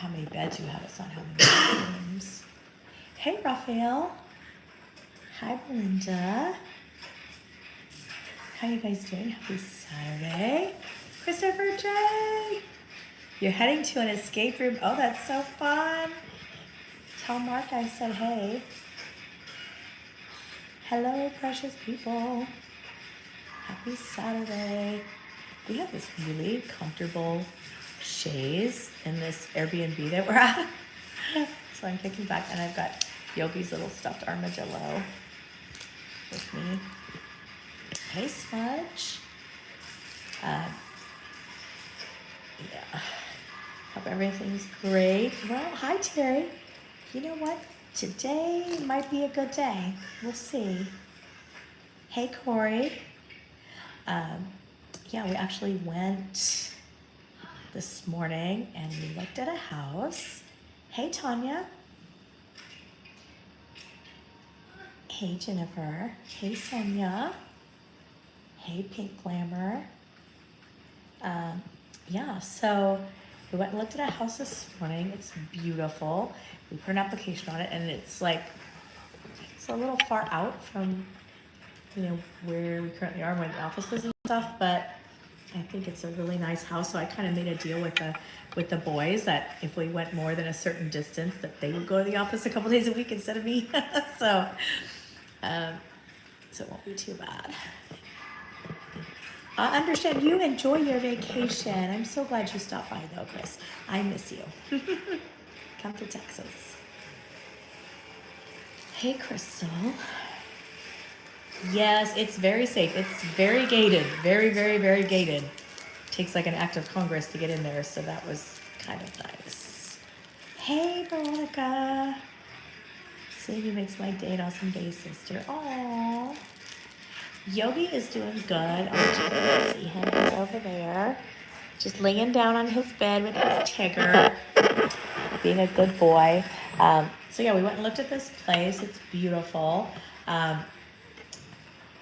how many beds you have. It's not how many rooms. Hey, Raphael. Hi, Belinda. How you guys doing? Happy Saturday. Christopher J. You're heading to an escape room. Oh, that's so fun. Tell Mark I said hey. Hello, precious people. Happy Saturday. We have this really comfortable chaise in this Airbnb that we're at. So I'm kicking back and I've got Yogi's little stuffed armadillo with me. Hey, Smudge. Yeah. Hope everything's great. Well, hi, Terry. You know what? Today might be a good day. We'll see. Hey, Corey. Yeah, we actually went this morning and we looked at a house. Hey, Tanya. Hey, Jennifer. Hey, Sonia. Hey, Pink Glamour. Yeah, so we went and looked at a house this morning. It's beautiful. We put an application on it, and it's like, it's a little far out from, you know, where we currently are, where the office is and stuff, but I think it's a really nice house. So I kind of made a deal with the boys that if we went more than a certain distance, that they would go to the office a couple days a week instead of me. So it won't be too bad. I understand you enjoy your vacation. I'm so glad you stopped by though, Chris. I miss you. Come to Texas. Hey, Crystal. Yes, it's very safe. It's very gated. Very, very, very gated. Takes like an act of Congress to get in there, so that was kind of nice. Hey, Veronica. Sadie makes my day an awesome day, sister. Aww. Yogi is doing good. I'll see him. He's over there. Just laying down on his bed with his Tigger. Being a good boy. So yeah, we went and looked at this place. It's beautiful.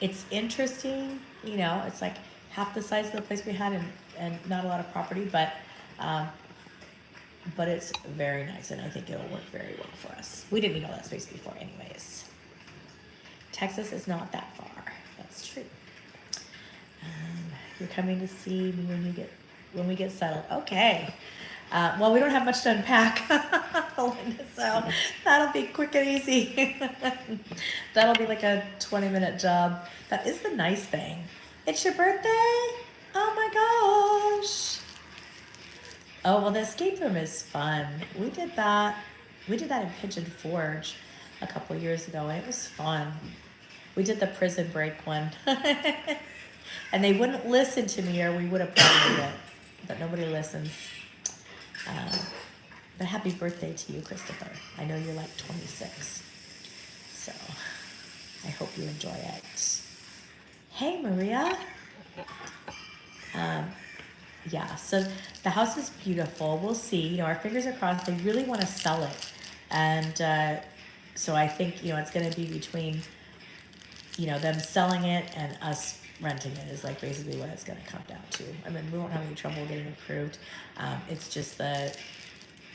It's interesting. You know, it's like half the size of the place we had and not a lot of property, but it's very nice and I think it'll work very well for us. We didn't need all that space before anyways. Texas is not that far. That's true. You're coming to see me when we get settled. Okay. Well, we don't have much to unpack, Belinda, so that'll be quick and easy. That'll be like a 20-minute job. That is the nice thing. It's your birthday? Oh my gosh. Oh, well, the escape room is fun. We did that in Pigeon Forge a couple years ago, and it was fun. We did the prison break one. And they wouldn't listen to me or we would have probably it. But nobody listens. But happy birthday to you, Christopher. I know you're like 26. So I hope you enjoy it. Hey, Maria. Yeah, so the house is beautiful. We'll see. You know, our fingers are crossed. They really want to sell it. And so I think, you know, it's going to be between, you know, them selling it and us renting it is like basically what it's going to come down to. I mean, we won't have any trouble getting approved. It's just that,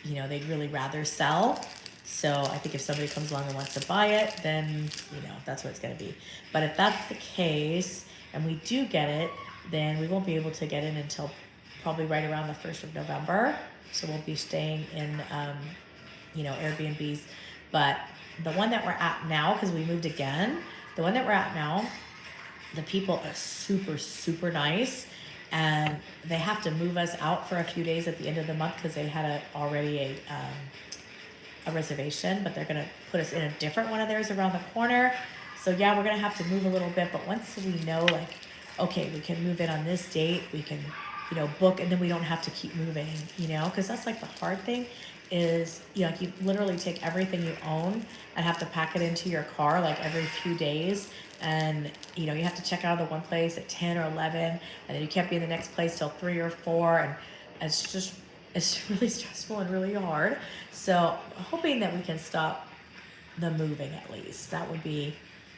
you know, they'd really rather sell. So I think if somebody comes along and wants to buy it, then, you know, that's what it's going to be. But if that's the case and we do get it, then we won't be able to get in until probably right around the 1st of November. So we'll be staying in, you know, Airbnbs. But the one that we're at now, because we moved again, the one that we're at now, the people are super, super nice, and they have to move us out for a few days at the end of the month because they had already a reservation, but they're gonna put us in a different one of theirs around the corner. So yeah, we're gonna have to move a little bit, but once we know, like, okay, we can move in on this date, we can, you know, book, and then we don't have to keep moving, you know, because that's like the hard thing is, you know, like you literally take everything you own and have to pack it into your car like every few days. And, you know, you have to check out of the one place at 10 or 11, and then you can't be in the next place till 3 or 4. And it's really stressful and really hard. So hoping that we can stop the moving at least. That would be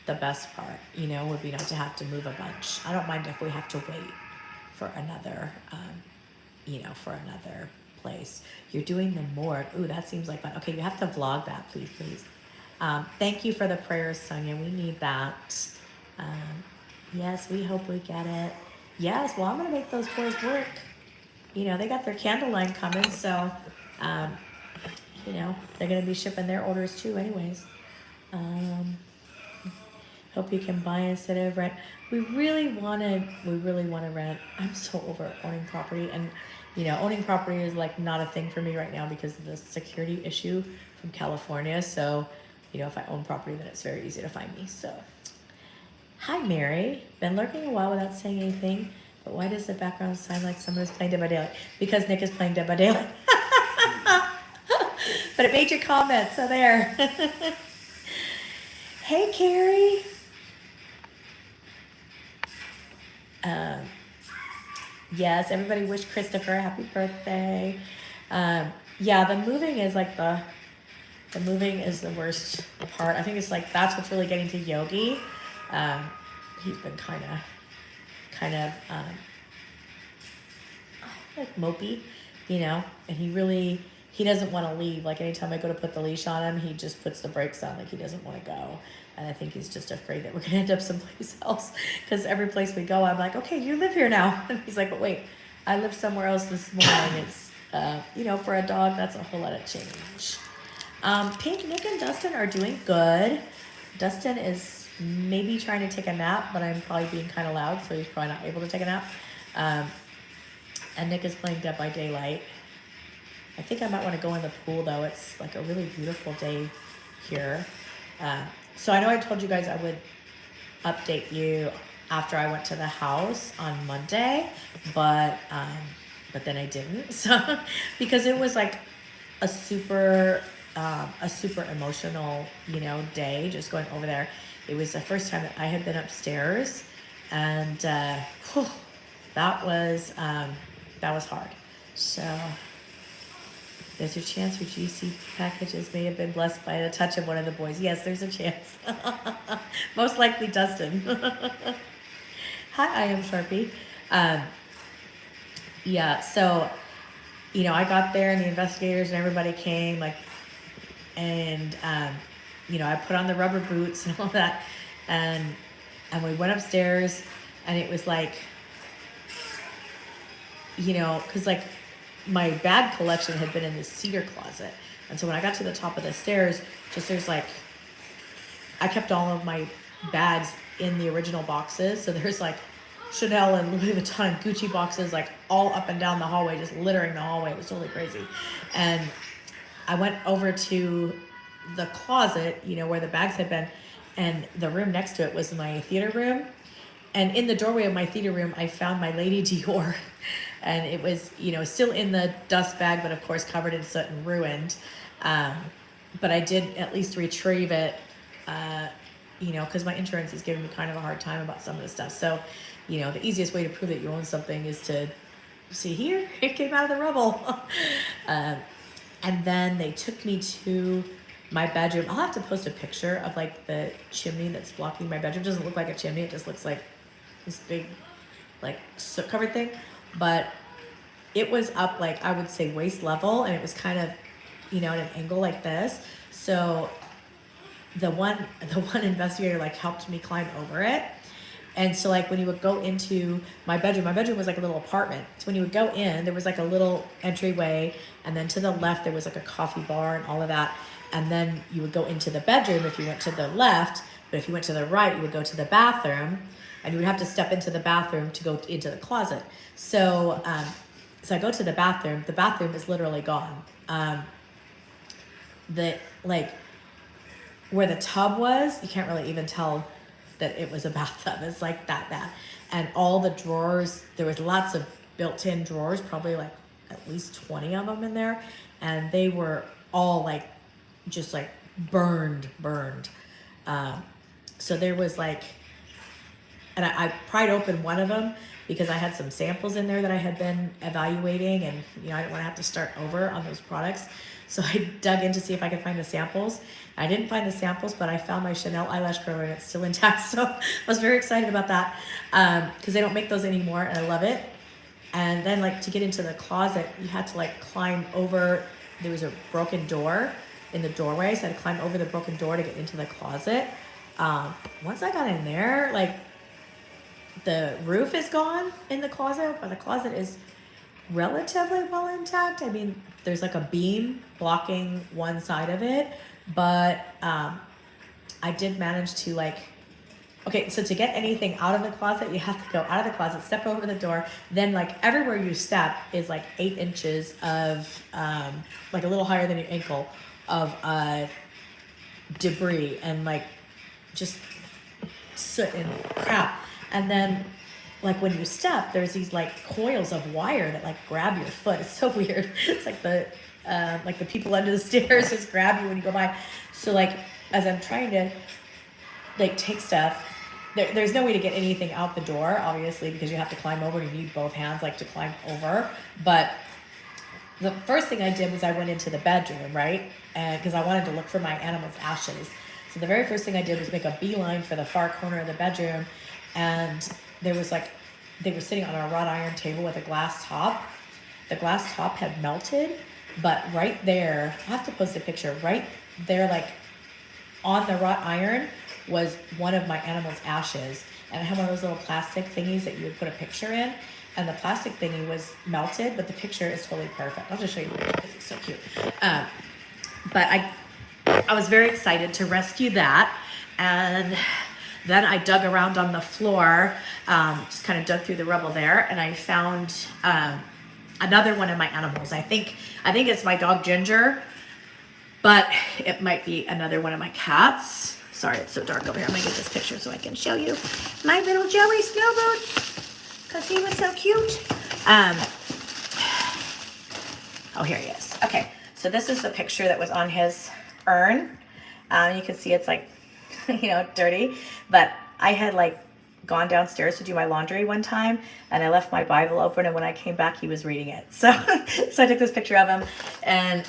the best part, you know, would be not to have to move a bunch. I don't mind if we have to wait for another, you know, for another place. You're doing the morgue. Ooh, that seems like fun. Okay, you have to vlog that, please, please. Thank you for the prayers, Sonia. We need that. Yes, we hope we get it. Yes, well, I'm going to make those boys work. You know, they got their candle line coming, so, you know, they're going to be shipping their orders too anyways. Hope you can buy instead of rent. We really want to rent. I'm so over owning property, and you know, owning property is like not a thing for me right now because of the security issue from California. So, you know, if I own property, then it's very easy to find me. So, hi Mary, been lurking a while without saying anything, but why does the background sound like someone is playing Dead by Daylight? Because Nick is playing Dead by Daylight. But it made your comment, so there. Hey Carrie. Yes, everybody wish Christopher a happy birthday. Yeah, the moving is like the moving is the worst part. I think it's like that's what's really getting to Yogi. He's been kind of like mopey, you know, and he doesn't want to leave. Like anytime I go to put the leash on him, he just puts the brakes on, like he doesn't want to go. And I think he's just afraid that we're going to end up someplace else. Because every place we go, I'm like, okay, you live here now. And he's like, but wait, I lived somewhere else this morning. It's, you know, for a dog, that's a whole lot of change. Pink, Nick, and Dustin are doing good. Dustin is maybe trying to take a nap, but I'm probably being kind of loud, so he's probably not able to take a nap. And Nick is playing Dead by Daylight. I think I might want to go in the pool, though. It's like a really beautiful day here. So I know I told you guys I would update you after I went to the house on Monday, but then I didn't. So because it was like a super emotional, you know, day just going over there. It was the first time that I had been upstairs, and that was hard. So there's a chance your GC packages may have been blessed by the touch of one of the boys. Yes, there's a chance. Most likely Dustin. Hi, I am Sharpie. Yeah, so, you know, I got there and the investigators and everybody came, like, and, you know, I put on the rubber boots and all that, and we went upstairs, and it was like, you know, because, like, my bag collection had been in the cedar closet. And so when I got to the top of the stairs, there's like, I kept all of my bags in the original boxes. So there's like Chanel and Louis Vuitton and Gucci boxes, like all up and down the hallway, just littering the hallway. It was totally crazy. And I went over to the closet, you know, where the bags had been. And the room next to it was my theater room. And in the doorway of my theater room, I found my Lady Dior. And it was, you know, still in the dust bag, but of course covered in soot and ruined. But I did at least retrieve it, you know, because my insurance is giving me kind of a hard time about some of the stuff. So, you know, the easiest way to prove that you own something is to see here, it came out of the rubble. And then they took me to my bedroom. I'll have to post a picture of like the chimney that's blocking my bedroom. It doesn't look like a chimney. It just looks like this big, like soot covered thing. But it was up, like, I would say waist level, and it was kind of, you know, at an angle like this. So the one investigator, like, helped me climb over it. And so, like, when you would go into my bedroom was like a little apartment. So when you would go in, there was like a little entryway, and then to the left, there was like a coffee bar and all of that. And then you would go into the bedroom if you went to the left, but if you went to the right, you would go to the bathroom, and you would have to step into the bathroom to go into the closet. So, so I go to the bathroom. The bathroom is literally gone. Like, where the tub was, you can't really even tell that it was a bathtub. It's like that bad. And all the drawers, there was lots of built-in drawers, probably like at least 20 of them in there. And they were all like, just like burned. So there was like, and I pried open one of them because I had some samples in there that I had been evaluating, and you know, I didn't want to have to start over on those products. So I dug in to see if I could find the samples. I didn't find the samples, but I found my Chanel eyelash curler and it's still intact. So I was very excited about that because they don't make those anymore, and I love it. And then like to get into the closet, you had to like climb over. There was a broken door in the doorway, so I had to climb over the broken door to get into the closet. Once I got in there, like the roof is gone in the closet, but the closet is relatively well intact. I mean, there's like a beam blocking one side of it, but I did manage to like, okay, so to get anything out of the closet, you have to go out of the closet, step over the door, then like everywhere you step is like 8 inches of, like a little higher than your ankle of debris and like just soot and crap. And then like when you step, there's these like coils of wire that like grab your foot. It's so weird. It's like the people under the stairs just grab you when you go by. So like as I'm trying to like take stuff, there's no way to get anything out the door, obviously, because you have to climb over. You need both hands like to climb over. But the first thing I did was I went into the bedroom, right? And because I wanted to look for my animal's ashes. So the very first thing I did was make a beeline for the far corner of the bedroom. And there was like, they were sitting on a wrought iron table with a glass top. The glass top had melted, but right there, I'll have to post a picture, right there, like on the wrought iron was one of my animal's ashes. And I have one of those little plastic thingies that you would put a picture in. And the plastic thingy was melted, but the picture is totally perfect. I'll just show you the picture because it's so cute. But I was very excited to rescue that. And then I dug around on the floor, just kind of dug through the rubble there, and I found another one of my animals. I think it's my dog Ginger, but it might be another one of my cats. Sorry, it's so dark over here. I'm gonna get this picture so I can show you my little Joey snow boots, because he was so cute. Oh, here he is. Okay, so this is the picture that was on his urn. You can see it's like, dirty, but I had like gone downstairs to do my laundry one time and I left my Bible open, and when I came back he was reading it. So so I took this picture of him, and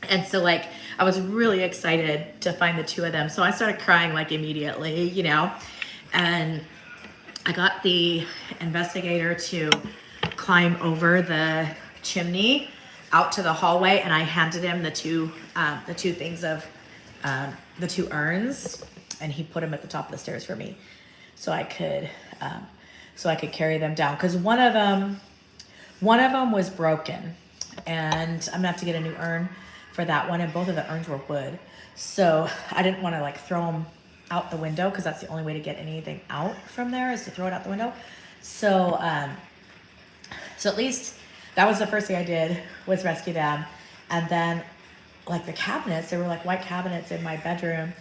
and so like I was really excited to find the two of them. So I started crying like immediately, and I got the investigator to climb over the chimney out to the hallway, and I handed him the two things of the 2 urns, and he put them at the top of the stairs for me, so I could carry them down, because one of them was broken, and I'm gonna have to get a new urn for that one, and both of the urns were wood, so I didn't want to like throw them out the window, because that's the only way to get anything out from there is to throw it out the window. So at least that was the first thing I did, was rescue them. And then like the cabinets, there were like white cabinets in my bedroom,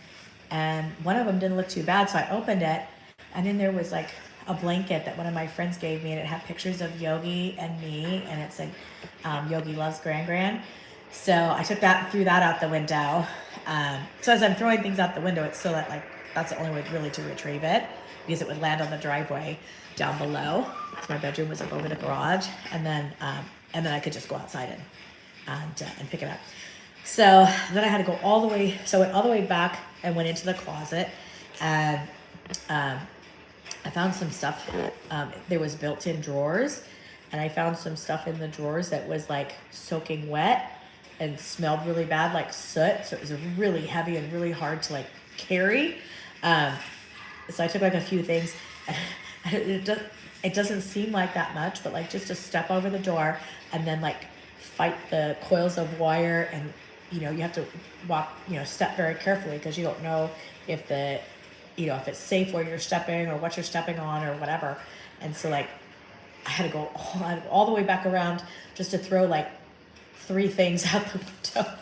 and one of them didn't look too bad, so I opened it, and in there was like a blanket that one of my friends gave me, and it had pictures of Yogi and me, and it said Yogi loves Gran. So I threw that out the window. So as I'm throwing things out the window, it's so that like that's the only way really to retrieve it, because it would land on the driveway down below. So my bedroom was up over the garage, and then I could just go outside and pick it up. So then I had to go all the way. So I went all the way back and went into the closet, and I found some stuff. There was built-in drawers, and I found some stuff in the drawers that was like soaking wet and smelled really bad, like soot. So it was really heavy and really hard to like carry. So I took like a few things. It doesn't seem like that much, but like just to step over the door and then like fight the coils of wire, and you have to walk, step very carefully, because you don't know if if it's safe where you're stepping or what you're stepping on or whatever. And so like I had to go all the way back around just to throw like 3 things out the window.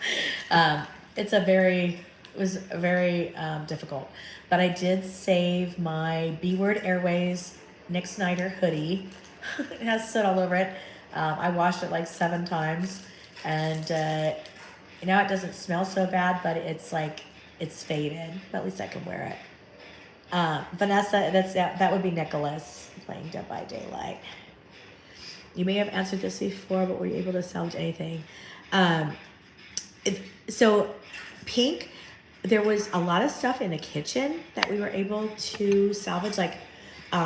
It was very difficult, but I did save my B Word Airways Nick Snyder hoodie. It has soot all over it. I washed it like 7 times, and now it doesn't smell so bad, but it's faded, but at least I can wear it. Vanessa, that would be Nicholas playing Dead by Daylight. You may have answered this before, but were you able to salvage anything? So Pink, there was a lot of stuff in the kitchen that we were able to salvage, like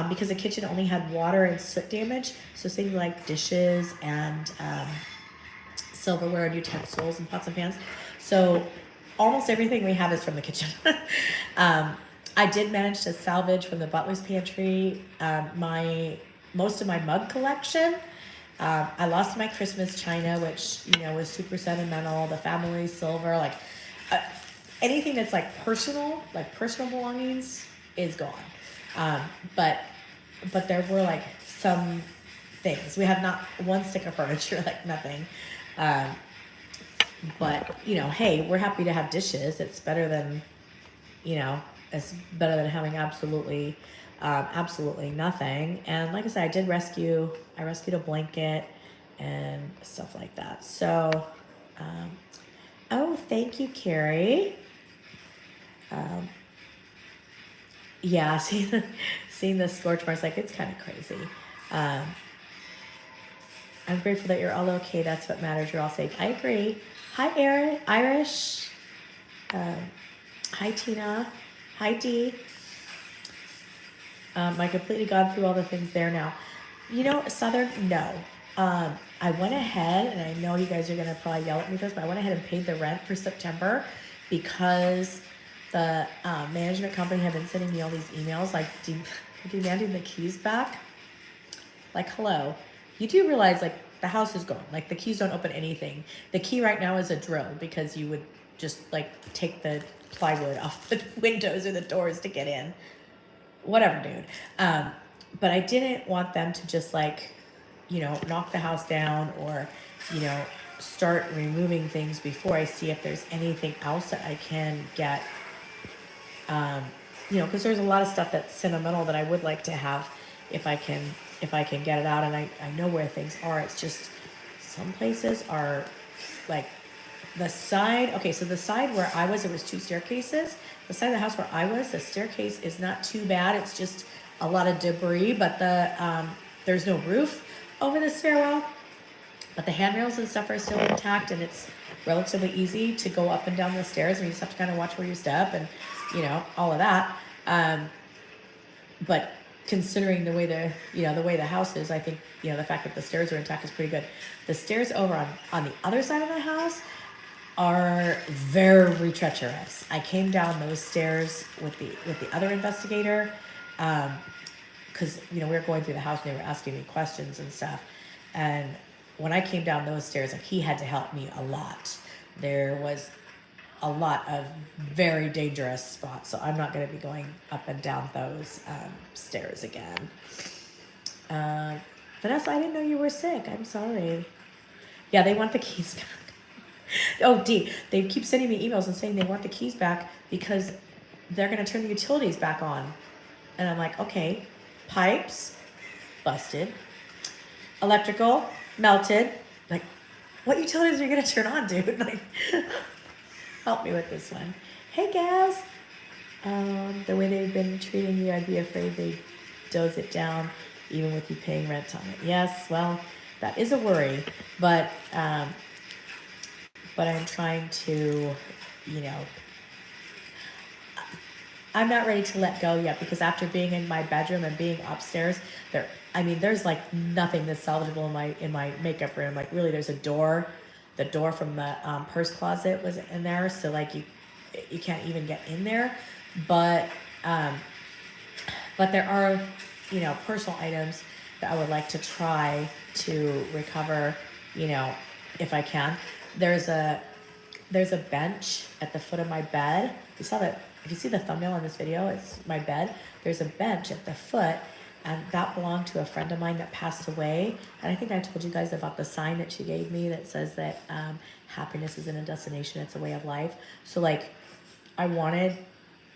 because the kitchen only had water and soot damage. So things like dishes and silverware and utensils and pots and pans. So almost everything we have is from the kitchen. um, I did manage to salvage from the butler's pantry my most of my mug collection. I lost my Christmas china, which was super sentimental. The family silver, uh, anything that's like personal belongings, is gone. Um, but there were like some things. We have not one stick of furniture, like nothing. Um, but hey, we're happy to have dishes. It's better than it's better than having absolutely nothing. And like I said, I rescued a blanket and stuff like that. So, oh, thank you, Carrie. Yeah, seeing the scorch marks, like, it's kind of crazy. Um, I'm grateful that you're all okay. That's what matters. You're all safe. I agree. Hi, Erin, Irish. Hi, Tina. Hi, Dee. I completely gone through all the things there now. Southern, no. I went ahead, and I know you guys are going to probably yell at me for this, but I went ahead and paid the rent for September because the management company had been sending me all these emails, like, demanding the keys back. Like, hello. You do realize, like, the house is gone. Like, the keys don't open anything. The key right now is a drill because you would just, like, take the plywood off the windows or the doors to get in. Whatever, dude. But I didn't want them to just, like, knock the house down or, start removing things before I see if there's anything else that I can get. Because there's a lot of stuff that's sentimental that I would like to have if I can get it out, and I know where things are. It's just some places are like the side. Okay, so the side where I was, there was 2 staircases. The side of the house where I was, the staircase is not too bad. It's just a lot of debris, but there's no roof over the stairwell. But the handrails and stuff are still intact, and it's relatively easy to go up and down the stairs. And you just have to kind of watch where you step, and all of that. But considering the way the house is, I think the fact that the stairs are intact is pretty good. The stairs over on the other side of the house are very treacherous. I came down those stairs with the other investigator, because we were going through the house and they were asking me questions and stuff. And when I came down those stairs, like, he had to help me a lot. There was a lot of very dangerous spots, so I'm not going to be going up and down those stairs again. Vanessa, I didn't know you were sick. I'm sorry. Yeah, they want the keys back. Oh, Dee, they keep sending me emails and saying they want the keys back because they're going to turn the utilities back on. And I'm like, okay, pipes, busted. Electrical, melted. Like, what utilities are you going to turn on, dude? Like, help me with this one. Hey, Gaz. The way they've been treating you, I'd be afraid they'd doze it down, even with you paying rent on it. Yes, well, that is a worry, but I'm trying to, I'm not ready to let go yet, because after being in my bedroom and being upstairs, there's like nothing that's salvageable in my makeup room. Like, really, there's a door. The door from the purse closet was in there, so like you can't even get in there. But there are personal items that I would like to try to recover, if I can. There's a bench at the foot of my bed. If you see the thumbnail on this video, it's my bed. There's a bench at the foot, and that belonged to a friend of mine that passed away. And I think I told you guys about the sign that she gave me that says that happiness isn't a destination, it's a way of life. So like, I wanted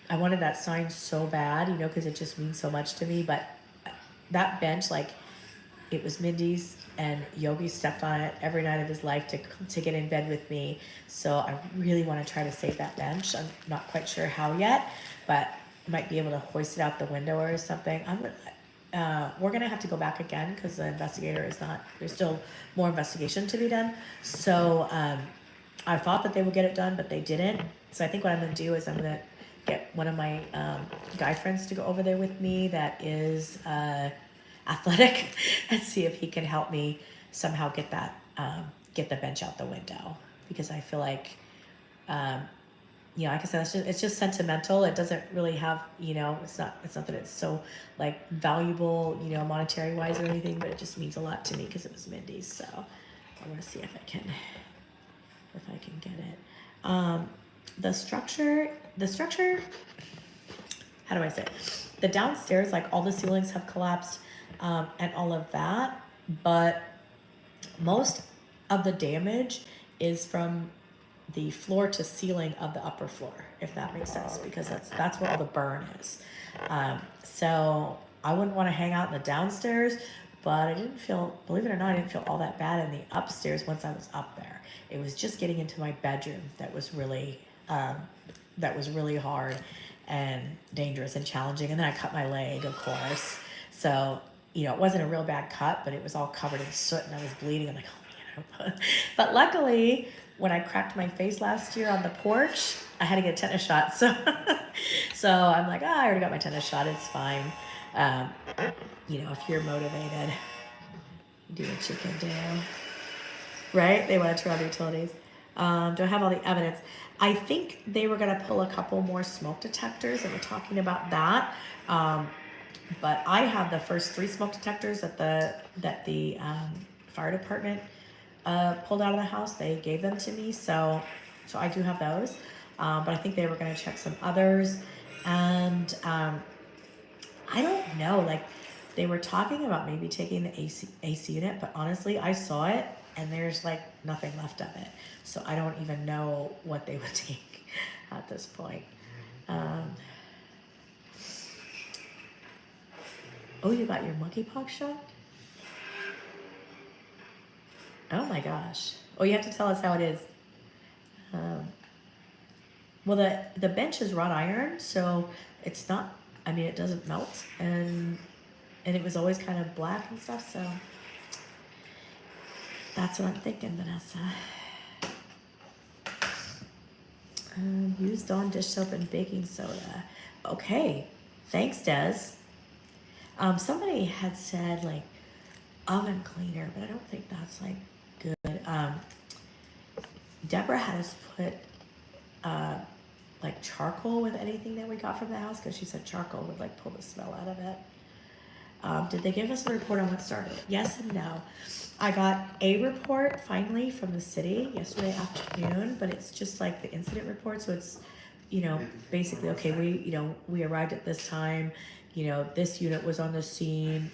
that sign so bad, because it just means so much to me. But that bench, like, it was Mindy's, and Yogi stepped on it every night of his life to get in bed with me. So I really want to try to save that bench. I'm not quite sure how yet, but might be able to hoist it out the window or something. We're gonna have to go back again because the investigator is not. There's still more investigation to be done. So I thought that they would get it done, but they didn't. So I think what I'm gonna do is I'm gonna get one of my guy friends to go over there with me that is athletic and see if he can help me somehow get that get the bench out the window, because I feel like like I said, it's just sentimental. It doesn't really have, it's not that it's so like valuable, monetary wise or anything, but it just means a lot to me because it was Mindy's. So I want to see if I can get it. The structure, how do I say it? The downstairs, like all the ceilings have collapsed, and all of that, but most of the damage is from the floor to ceiling of the upper floor, if that makes sense, because that's where all the burn is. So I wouldn't want to hang out in the downstairs, but I didn't feel, believe it or not, I didn't feel all that bad in the upstairs once I was up there. It was just getting into my bedroom that was really hard and dangerous and challenging. And then I cut my leg, of course. So, it wasn't a real bad cut, but it was all covered in soot and I was bleeding. I'm like, oh man. But luckily, when I cracked my face last year on the porch, I had to get a tetanus shot. So, I'm like, I already got my tetanus shot. It's fine. If you're motivated, do what you can do. Right? They want to turn on the utilities. Do I have all the evidence? I think they were going to pull a couple more smoke detectors, and we're talking about that. But I have the first 3 smoke detectors that the fire department pulled out of the house. They gave them to me, so I do have those. But I think they were going to check some others, and I don't know. Like, they were talking about maybe taking the AC unit, but honestly, I saw it and there's like nothing left of it. So I don't even know what they would take at this point. Oh, you got your monkeypox shot? Oh my gosh. Oh, you have to tell us how it is. Well, the bench is wrought iron, so it's not, it doesn't melt, and it was always kind of black and stuff, so that's what I'm thinking, Vanessa. Use Dawn dish soap and baking soda. Okay, thanks, Des. Somebody had said like oven cleaner, but I don't think that's like good. Deborah had us put like charcoal with anything that we got from the house, because she said charcoal would like pull the smell out of it. Did they give us a report on what started? Yes and no. I got a report finally from the city yesterday afternoon, but it's just like the incident report. So it's, basically, okay, we arrived at this time, this unit was on the scene,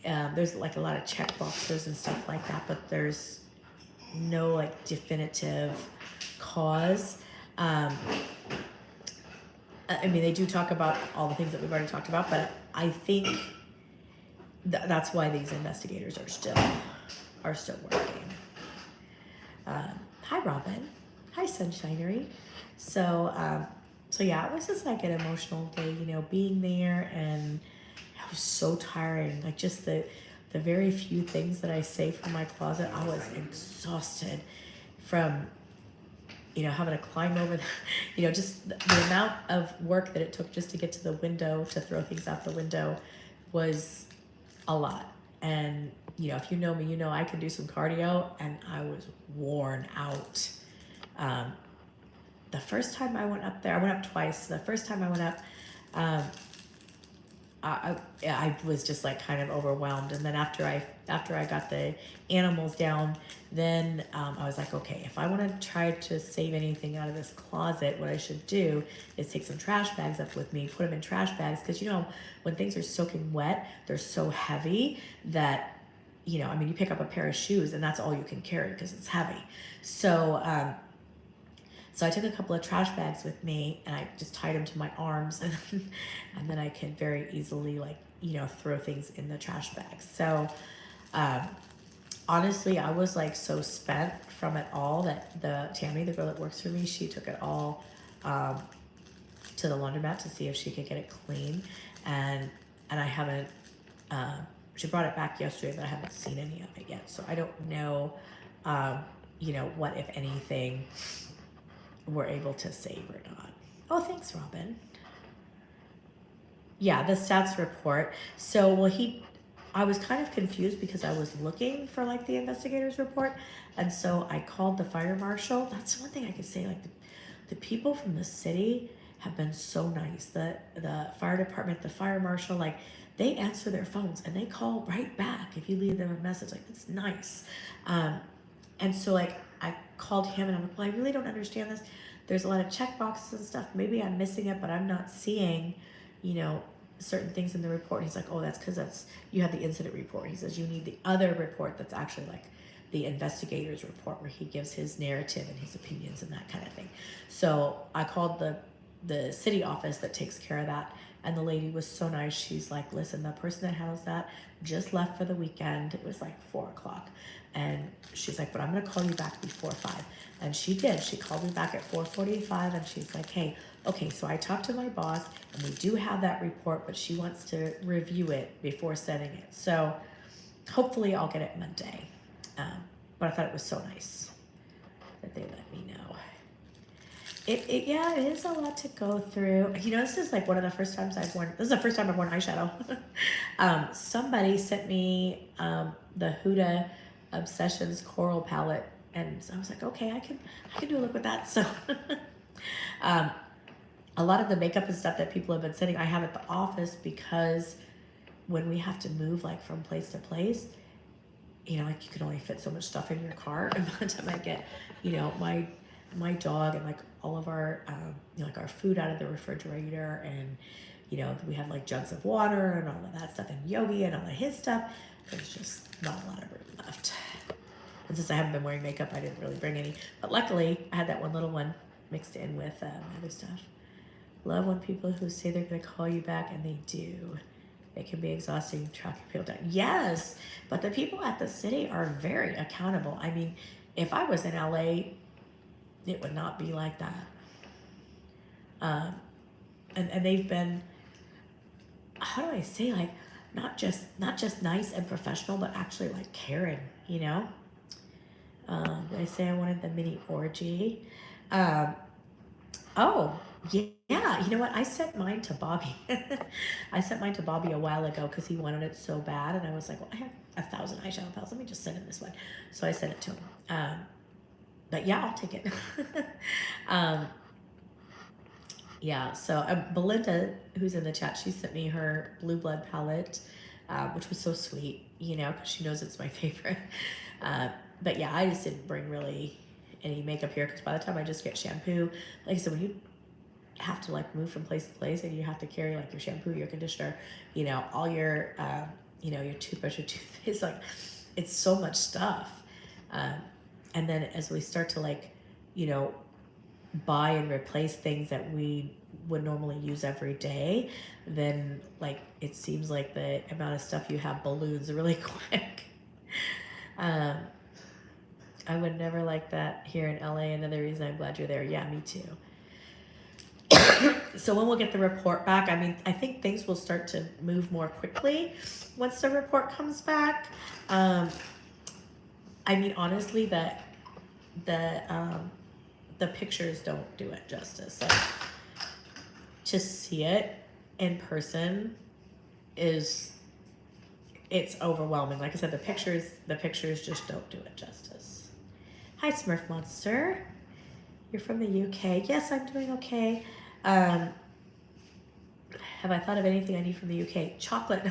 there's like a lot of check boxes and stuff like that, but there's no like definitive cause. They do talk about all the things that we've already talked about, but I think that's why these investigators are still working. Hi, Robin. Hi, Sunshinery. So yeah, it was just like an emotional day, being there, and it was so tiring. Like just the very few things that I saved from my closet, I was exhausted from, having to climb over, just the amount of work that it took just to get to the window, to throw things out the window was a lot. And, if you know me, I could do some cardio, and I was worn out. The first time I went up there, I went up twice. The first time I went up, I was just like kind of overwhelmed. And then after I got the animals down, then I was like, okay, if I want to try to save anything out of this closet, what I should do is take some trash bags up with me, put them in trash bags, because when things are soaking wet, they're so heavy that you pick up a pair of shoes and that's all you can carry because it's heavy. So I took a couple of trash bags with me, and I just tied them to my arms, and then I could very easily throw things in the trash bags. So honestly, I was like so spent from it all that Tammy, the girl that works for me, she took it all to the laundromat to see if she could get it clean, and I haven't. She brought it back yesterday, but I haven't seen any of it yet, so I don't know. What, if anything, we're able to save or not. Oh, thanks, Robin. Yeah, the stats report. So, well, I was kind of confused because I was looking for like the investigator's report. And so I called the fire marshal. That's one thing I could say. Like the people from the city have been so nice. The fire department, the fire marshal, like they answer their phones and they call right back if you leave them a message. Like it's nice. Um, and so like I called him and I'm like, well, I really don't understand this. There's a lot of check boxes and stuff. Maybe I'm missing it, but I'm not seeing, you know, certain things in the report. He's like, oh, that's because you have the incident report. He says you need the other report that's actually like the investigator's report where he gives his narrative and his opinions and that kind of thing. So I called the city office that takes care of that, and the lady was so nice. She's like, listen, the person that handles that just left for the weekend. It was like 4 o'clock. And she's like, but I'm gonna call you back before 5. And she did. She called me back at 4:45 and she's like, hey, okay, so I talked to my boss and we do have that report, but she wants to review it before sending it. So hopefully I'll get it Monday. But I thought it was so nice that they let me know. Yeah, it is a lot to go through. You know, this is like one of the first times this is the first time I've worn eyeshadow. Somebody sent me the Huda Obsessions Coral palette, and so I was like, okay, I can do a look with that. So a lot of the makeup and stuff that people have been sending, I have at the office because when we have to move like from place to place, you know, like you can only fit so much stuff in your car. And by the time I get, you know, my dog and like all of our, you know, like our food out of the refrigerator, and, you know, we have like jugs of water and all of that stuff, and Yogi and all of his stuff, there's just not a lot of room left. And since I haven't been wearing makeup, I didn't really bring any. But luckily, I had that one little one mixed in with my other stuff. Love when people who say they're going to call you back and they do. It can be exhausting tracking people down. Yes, but the people at the city are very accountable. I mean, if I was in LA, it would not be like that. And they've been, how do I say, like, not just nice and professional, but actually like caring, you know? Did I say I wanted the mini orgy? Oh, yeah. You know what? I sent mine to Bobby. I sent mine to Bobby a while ago because he wanted it so bad. And I was like, well, I have 1,000 eyeshadow palettes. Let me just send him this one. So I sent it to him. But yeah, I'll take it. Yeah, so Belinda, who's in the chat, she sent me her Blue Blood palette, which was so sweet, you know, because she knows it's my favorite. But yeah, I just didn't bring really any makeup here because by the time I just get shampoo, like I said, when you have to like move from place to place and you have to carry like your shampoo, your conditioner, you know, all your, you know, your toothbrush, your toothpaste, like it's so much stuff. And then as we start to like, you know, buy and replace things that we would normally use every day, then like it seems like the amount of stuff you have balloons really quick. I would never like that here in LA. Another reason I'm glad you're there. Yeah, me too. So when we'll get the report back, I mean, I think things will start to move more quickly once the report comes back. I mean, honestly, the pictures don't do it justice. Like, to see it in person it's overwhelming. Like I said, the pictures just don't do it justice. Hi, Smurf Monster. You're from the UK. Yes, I'm doing okay. Have I thought of anything I need from the UK? Chocolate.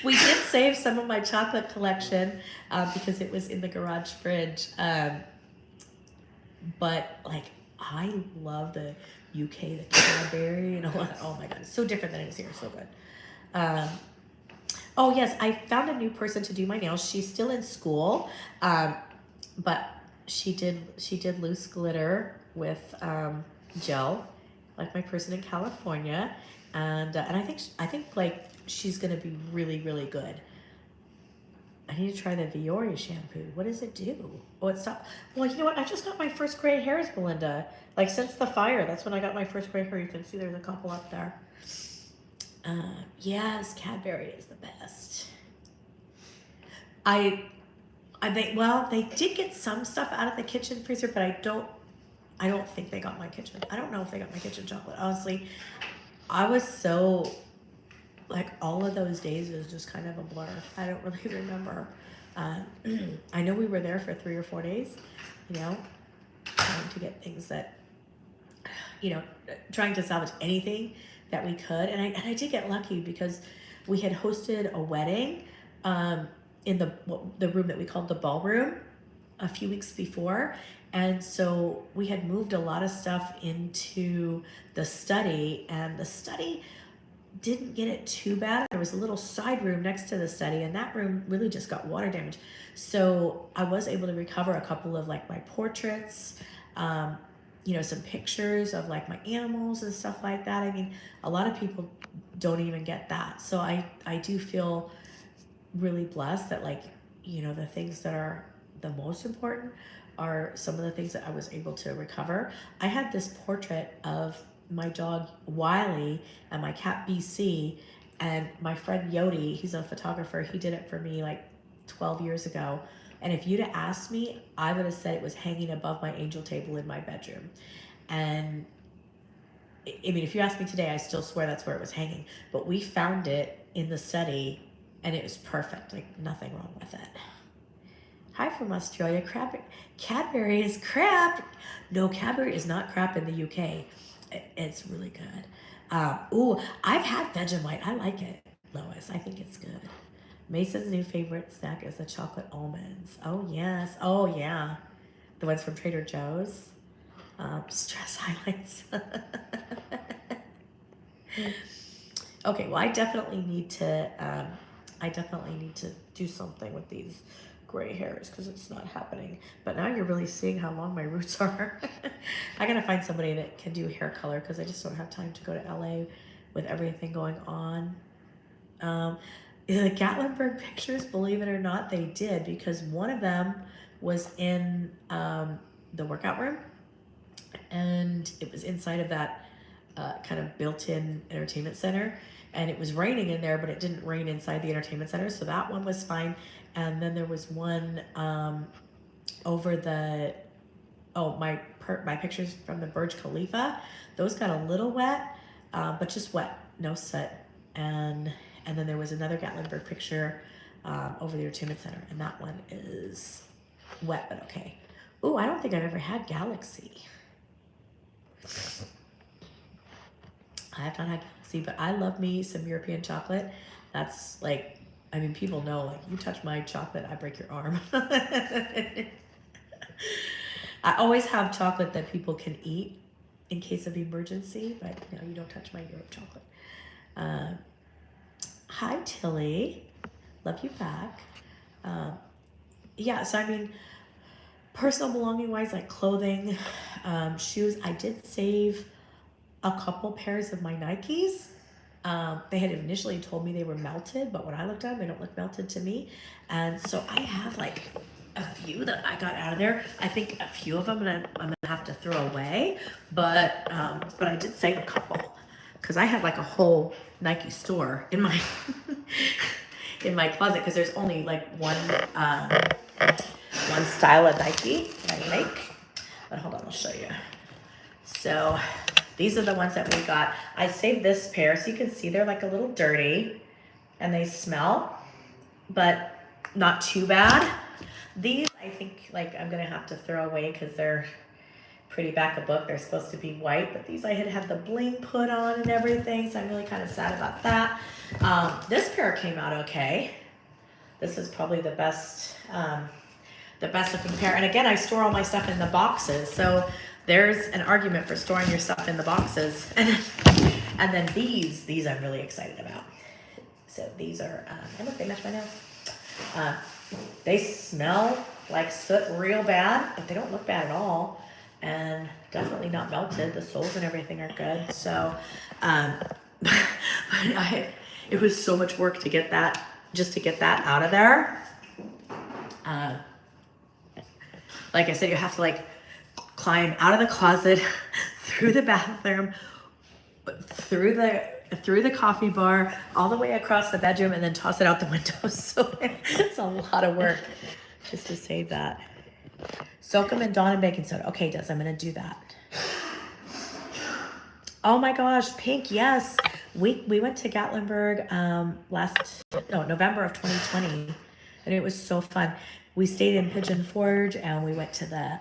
We did save some of my chocolate collection because it was in the garage fridge. But like, I love the UK, the Cadbury and all that. Oh my God, it's so different than it is here. So good. Oh yes, I found a new person to do my nails. She's still in school, but she did loose glitter with gel, like my person in California, and I think like she's gonna be really good. I need to try the Viore shampoo. What does it do? Oh, it stopped. Well, you know what? I just got my first gray hairs, Belinda. Like since the fire, that's when I got my first gray hair. You can see there's a couple up there. Yes, Cadbury is the best. They did get some stuff out of the kitchen freezer, but I don't think they got my kitchen. I don't know if they got my kitchen chocolate. Honestly, I was so, like, all of those days was just kind of a blur. I don't really remember. I know we were there for 3 or 4 days, you know, trying to get things that, you know, trying to salvage anything that we could. And I did get lucky because we had hosted a wedding in the room that we called the ballroom a few weeks before. And so we had moved a lot of stuff into the study, and the study didn't get it too bad. There was a little side room next to the study, and that room really just got water damage. So I was able to recover a couple of like my portraits, you know, some pictures of like my animals and stuff like that. I mean, a lot of people don't even get that. So I do feel really blessed that, like, you know, the things that are the most important are some of the things that I was able to recover. I had this portrait of my dog Wiley and my cat BC, and my friend Yodi, he's a photographer, he did it for me like 12 years ago. And if you'd have asked me, I would have said it was hanging above my angel table in my bedroom. And I mean, if you ask me today, I still swear that's where it was hanging. But we found it in the study, and it was perfect, like nothing wrong with it. Hi from Australia. Cadbury is crap. No, Cadbury is not crap in the UK. It's really good. Ooh, I've had Vegemite. I like it, Lois. I think it's good. Masa's new favorite snack is the chocolate almonds. Oh, yes. Oh, yeah. The ones from Trader Joe's. Stress highlights. Okay, well, I definitely need to do something with these gray hairs because it's not happening. But now you're really seeing how long my roots are. I gotta find somebody that can do hair color because I just don't have time to go to LA with everything going on. The Gatlinburg pictures, believe it or not, they did, because one of them was in the workout room, and it was inside of that kind of built-in entertainment center, and it was raining in there, but it didn't rain inside the entertainment center, so that one was fine. And then there was one over the, my pictures from the Burj Khalifa. Those got a little wet, but just wet, no soot. And then there was another Gatlinburg picture over the entertainment center, and that one is wet, but okay. Ooh, I don't think I've ever had Galaxy. I have not had Galaxy, but I love me some European chocolate. That's like, I mean, people know, like, you touch my chocolate, I break your arm. I always have chocolate that people can eat in case of emergency, but no, you don't touch my Europe chocolate. Hi, Tilly. Love you back. Yeah, so I mean, personal belonging wise, like clothing, shoes, I did save a couple pairs of my Nikes. They had initially told me they were melted, but when I looked at them, they don't look melted to me. And so I have like a few that I got out of there. I think a few of them I'm gonna have to throw away, but I did save a couple because I had like a whole Nike store in my in my closet, because there's only like one style of Nike that I like. But hold on, I'll show you. So these are the ones that we got. I saved this pair so you can see they're like a little dirty and they smell, but not too bad. These, I think, like, I'm gonna have to throw away because they're pretty back of book. They're supposed to be white, but these I had the bling put on and everything, so I'm really kind of sad about that. This pair came out okay. This is probably the best looking pair. And again, I store all my stuff in the boxes, so there's an argument for storing your stuff in the boxes. And then these I'm really excited about. So these are, and look, they match my nails. They smell like soot real bad, but they don't look bad at all. And definitely not melted. The soles and everything are good. So it was so much work to get that, just to get that out of there. Like I said, you have to like climb out of the closet, through the bathroom, through the coffee bar, all the way across the bedroom, and then toss it out the window. So it's a lot of work just to save that. Soak them in Dawn and baking soda. Okay, Des, I'm gonna do that. Oh my gosh, Pink, yes. We went to Gatlinburg November of 2020, and it was so fun. We stayed in Pigeon Forge, and we went to the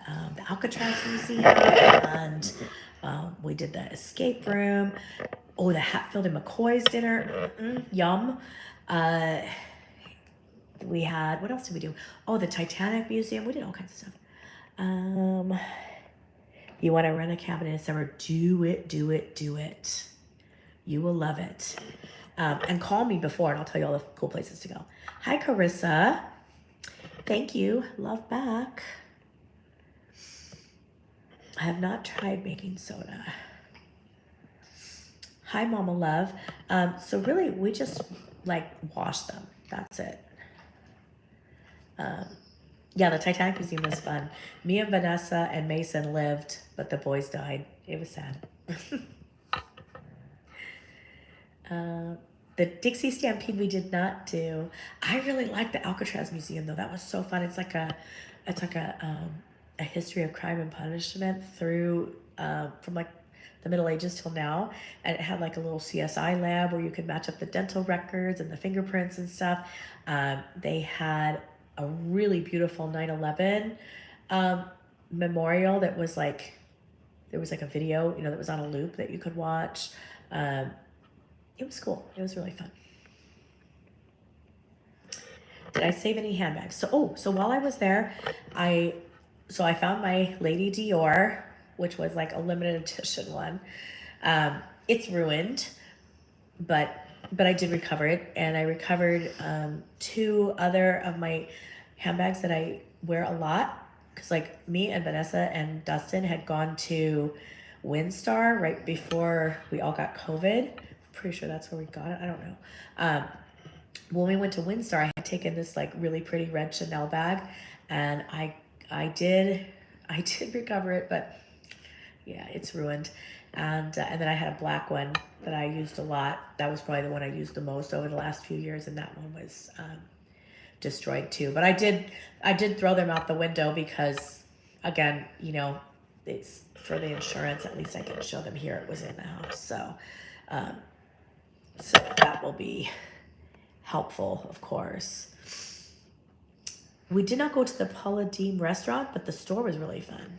Alcatraz Museum, and we did the escape room. Oh, the Hatfield and McCoy's dinner, yum. We had, what else did we do? Oh, the Titanic Museum. We did all kinds of stuff. You want to rent a cabin in summer? Do it, do it, do it. You will love it. And call me before, and I'll tell you all the cool places to go. Hi, Carissa. Thank you. Love back. I have not tried baking soda. Hi, Mama Love. So really, we just like wash them. That's it. Yeah, the Titanic Museum was fun. Me and Vanessa and Mason lived, but the boys died. It was sad. The Dixie Stampede we did not do. I really like the Alcatraz Museum though. That was so fun. It's like a history of crime and punishment through from like the Middle Ages till now, and it had like a little CSI lab where you could match up the dental records and the fingerprints and stuff. They had a really beautiful 9/11 memorial that was like, there was like a video, that was on a loop that you could watch. It was cool. It was really fun. Did I save any handbags? So while I was there, I found my Lady Dior, which was like a limited edition one. It's ruined, but I did recover it, and I recovered 2 other of my handbags that I wear a lot, because like me and Vanessa and Dustin had gone to Windstar right before we all got COVID. Pretty sure that's where we got it. I don't know. When we went to Windstar, I had taken this like really pretty red Chanel bag, and I did recover it, but yeah, it's ruined. And then I had a black one that I used a lot. That was probably the one I used the most over the last few years, and that one was destroyed too. But I did throw them out the window because, again, it's for the insurance. At least I can show them here. It was in the house, so that will be helpful, of course. We did not go to the Paula Deen restaurant, but the store was really fun.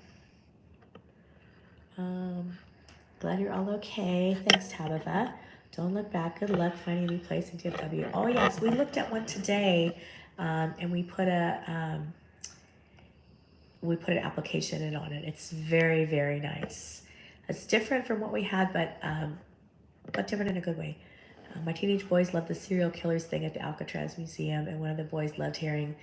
Glad you're all okay. Thanks, Tabitha. Don't look back. Good luck finding a new place in DFW. Oh yes, we looked at one today, and we put an application in on it. It's very, very nice. It's different from what we had, but different in a good way. My teenage boys loved the serial killers thing at the Alcatraz Museum, and one of the boys loved hearing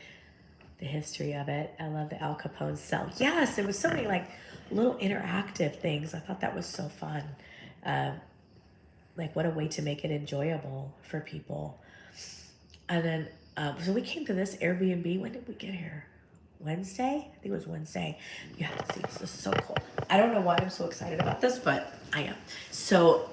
the history of it. I love the Al Capone cell. Yes, there was so many like little interactive things. I thought that was so fun. Like what a way to make it enjoyable for people. And then, so we came to this Airbnb. When did we get here? Wednesday? I think it was Wednesday. You have to see, this is so cool. I don't know why I'm so excited about this, but I am. So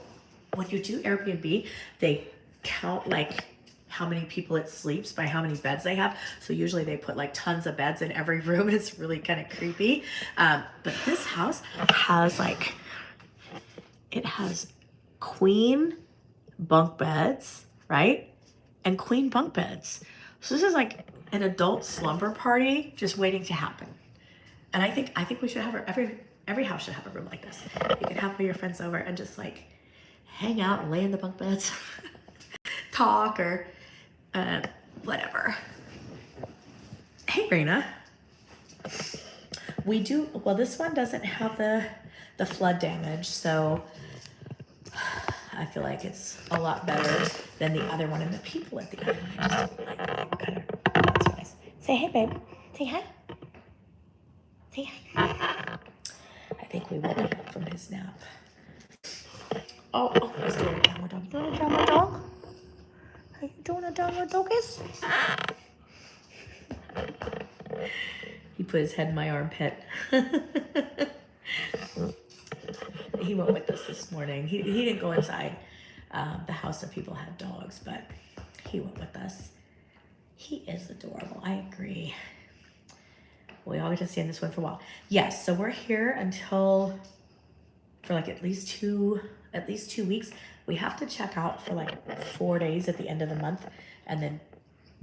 when you do Airbnb, they count like how many people it sleeps by how many beds they have. So usually they put like tons of beds in every room. It's really kind of creepy. But this house has it has queen bunk beds, right? And queen bunk beds. So this is like an adult slumber party just waiting to happen. And I think we should have every house should have a room like this. You can have all your friends over and just like hang out and lay in the bunk beds, talk, or whatever. Hey, Raina. We do, well, this one doesn't have the flood damage, so I feel like it's a lot better than the other one, and the people at the other one I just don't like. Kind of, that's nice. Say hey, babe. Say hi. Say hi. I think we woke him up from his nap. Oh, he's doing a downward dog. You doing a downward dog? Are you doing a downward doggies? He put his head in my armpit. He went with us this morning. He didn't go inside the house if people had dogs, but he went with us. He is adorable. I agree. We all get to stay in this one for a while. Yes, so we're here until for like at least 2 weeks. We have to check out for like 4 days at the end of the month, and then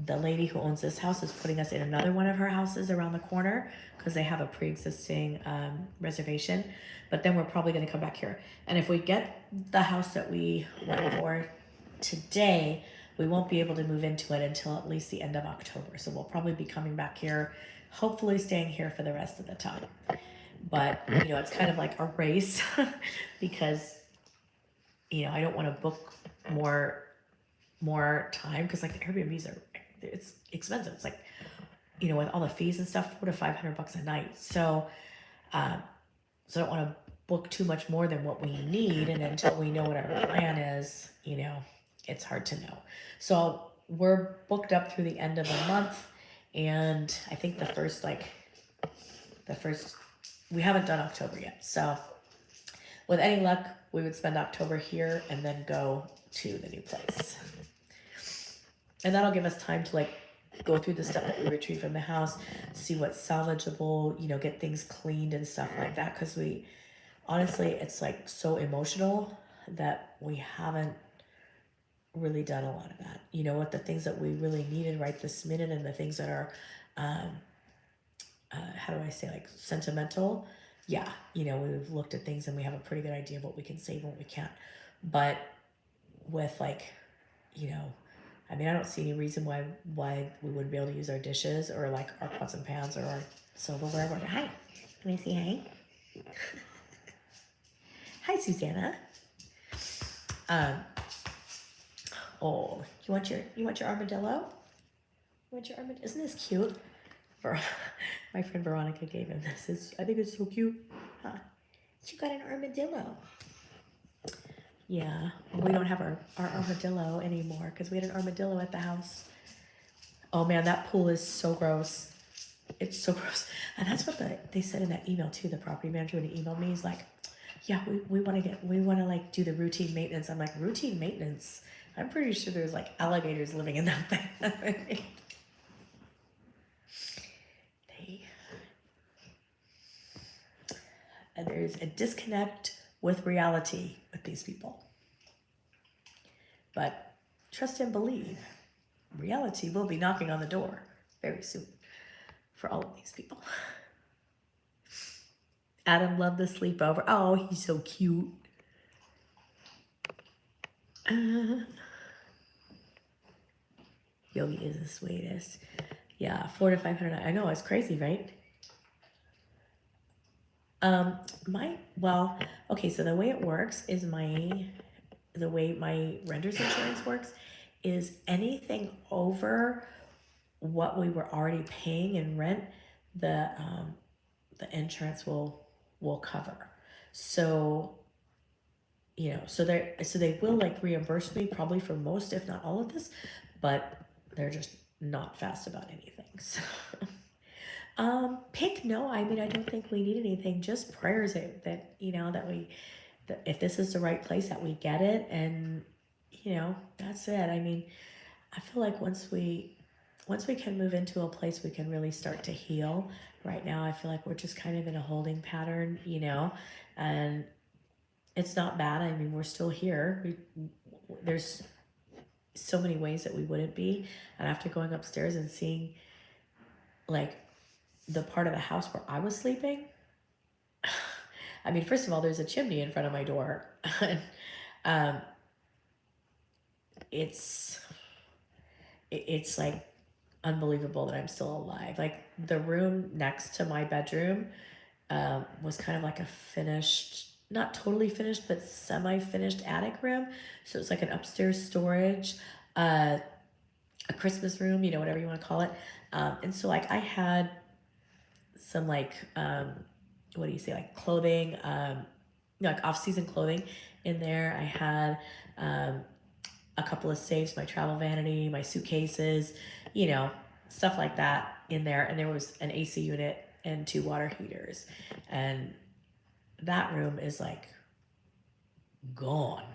the lady who owns this house is putting us in another one of her houses around the corner because they have a pre-existing reservation. But then we're probably going to come back here. And if we get the house that we went for today, we won't be able to move into it until at least the end of October. So we'll probably be coming back here, hopefully staying here for the rest of the time. But, you know, it's kind of like a race because, you know, I don't want to book more time because like the Airbnbs it's expensive. It's like, you know, with all the fees and stuff, $400 to $500 a night. So I don't want to book too much more than what we need, and until we know what our plan is, you know, it's hard to know. So we're booked up through the end of the month, and I think the first we haven't done October yet. So with any luck, we would spend October here and then go to the new place. And that'll give us time to like go through the stuff that we retrieve from the house, see what's salvageable, you know, get things cleaned and stuff like that. Because we, honestly, it's like so emotional that we haven't really done a lot of that. You know, what the things that we really needed right this minute, and the things that are, how do I say, like sentimental. Yeah, you know, we've looked at things and we have a pretty good idea of what we can save and what we can't. But with like, you know, I mean, I don't see any reason why we wouldn't be able to use our dishes or like our pots and pans or our silverware. Hi, can I say hi? Hi, Susanna. Oh, you want your armadillo? Isn't this cute? My friend Veronica gave him this. I think it's so cute. Huh? She got an armadillo. Yeah, we don't have our armadillo anymore because we had an armadillo at the house. Oh man, that pool is so gross. It's so gross. And that's what they said in that email too. The property manager, when he emailed me, he's like, yeah, we want to like do the routine maintenance. I'm like, routine maintenance? I'm pretty sure there's like alligators living in that thing. And there's a disconnect with reality with these people. But trust and believe, reality will be knocking on the door very soon for all of these people. Adam loved the sleepover. Oh, he's so cute. Yogi is the sweetest. Yeah, $400 to $500. I know, it's crazy, right? Okay, so the way it works is the way my renter's insurance works is anything over what we were already paying in rent, the insurance will cover. So, you know, so they will like reimburse me probably for most, if not all of this, but they're just not fast about anything. So pick no. I mean, I don't think we need anything. Just prayers that you know that if this is the right place, that we get it, and you know that's it. I mean, I feel like once we can move into a place, we can really start to heal. Right now, I feel like we're just kind of in a holding pattern, you know, and it's not bad. I mean, we're still here. There's so many ways that we wouldn't be, and after going upstairs and seeing like the part of the house where I was sleeping, I mean, first of all, there's a chimney in front of my door. It's like unbelievable that I'm still alive. Like the room next to my bedroom was kind of like a finished, not totally finished, but semi-finished attic room. So it's like an upstairs storage, a Christmas room, you know, whatever you want to call it. And so like I had some like, what do you say, like clothing, like off-season clothing in there. I had a couple of safes, my travel vanity, my suitcases, you know, stuff like that in there. And there was an AC unit and 2 water heaters. And that room is like gone.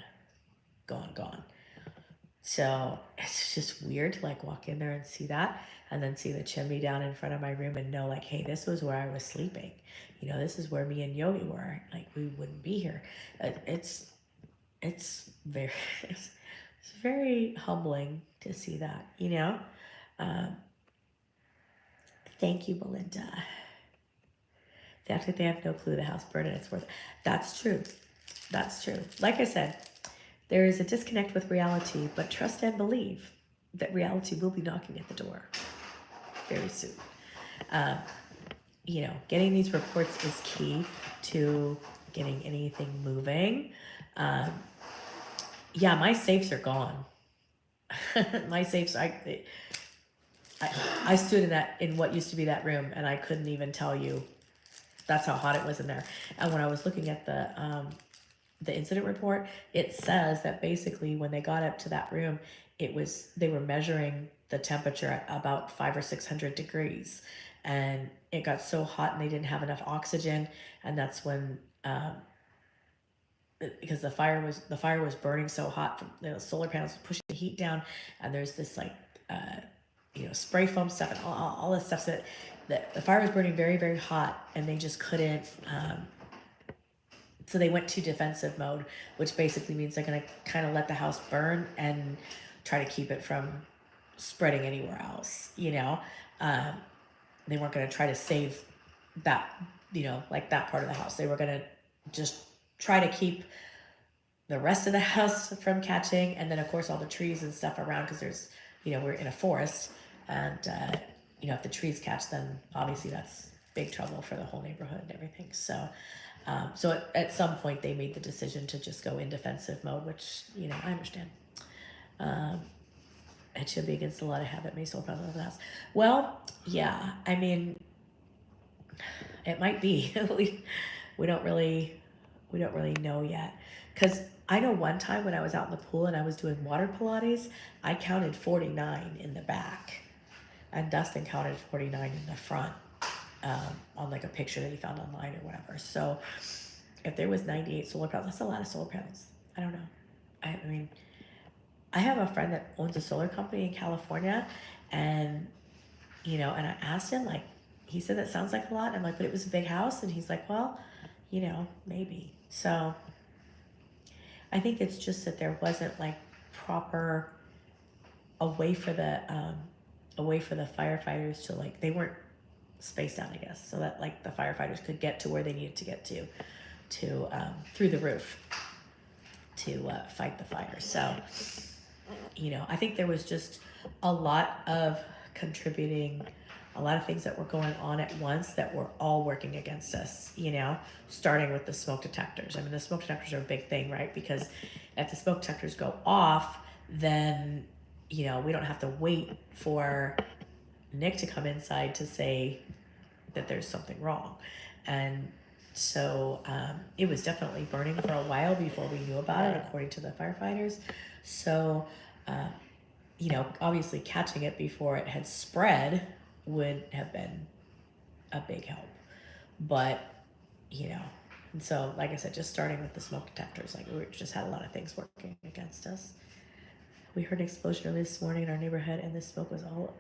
So it's just weird to like walk in there and see that, and then see the chimney down in front of my room and know like, hey, this was where I was sleeping. This is where me and Yogi were. Like we wouldn't be here. It's very it's very humbling to see that. Um, thank you, Belinda. They act like they have no clue the house burned and it's worth it. That's true. That's true. Like I said, there is a disconnect with reality, but trust and believe that reality will be knocking at the door very soon. Um, getting these reports is key to getting anything moving. Um, yeah, my safes are gone. My safes, I stood in what used to be that room, and I couldn't even tell you. That's how hot it was in there. And when I was looking at the incident report, it says that basically when they got up to that room, they were measuring the temperature at about 500 or 600 degrees, and it got so hot and they didn't have enough oxygen, and that's when because the fire was burning so hot from the solar panels pushing the heat down, and there's this like spray foam stuff and all this stuff, so that the fire was burning very, very hot, and they just couldn't. So they went to defensive mode, which basically means they're going to kind of let the house burn and try to keep it from spreading anywhere else. They weren't going to try to save that, like that part of the house. They were going to just try to keep the rest of the house from catching, and then of course all the trees and stuff around, because there's, we're in a forest, and if the trees catch, then obviously that's big trouble for the whole neighborhood and everything. So at some point they made the decision to just go in defensive mode, which I understand. It should be against the law to have it. May solar panels over the house. Well, yeah, I mean, it might be. we don't really know yet, because I know one time when I was out in the pool and I was doing water Pilates, I counted 49 in the back, and Dustin counted 49 in the front, on like a picture that he found online or whatever. So if there was 98 solar panels, that's a lot of solar panels. I don't know. I mean, I have a friend that owns a solar company in California, and and I asked him, like, he said that sounds like a lot. I'm like, but it was a big house, and he's like, well, maybe. So I think it's just that there wasn't like proper a way for the firefighters to, like, they weren't spaced out, I guess, so that like the firefighters could get to where they needed to get to through the roof to fight the fire. So I think there was just a lot of things that were going on at once that were all working against us, starting with the smoke detectors. I mean, the smoke detectors are a big thing, right? Because if the smoke detectors go off, then we don't have to wait for Nick to come inside to say that there's something wrong. And so it was definitely burning for a while before we knew about it, according to the firefighters. So obviously catching it before it had spread would have been a big help. But and so, like I said, just starting with the smoke detectors, like, we just had a lot of things working against us. We heard an explosion early this morning in our neighborhood, and the smoke was all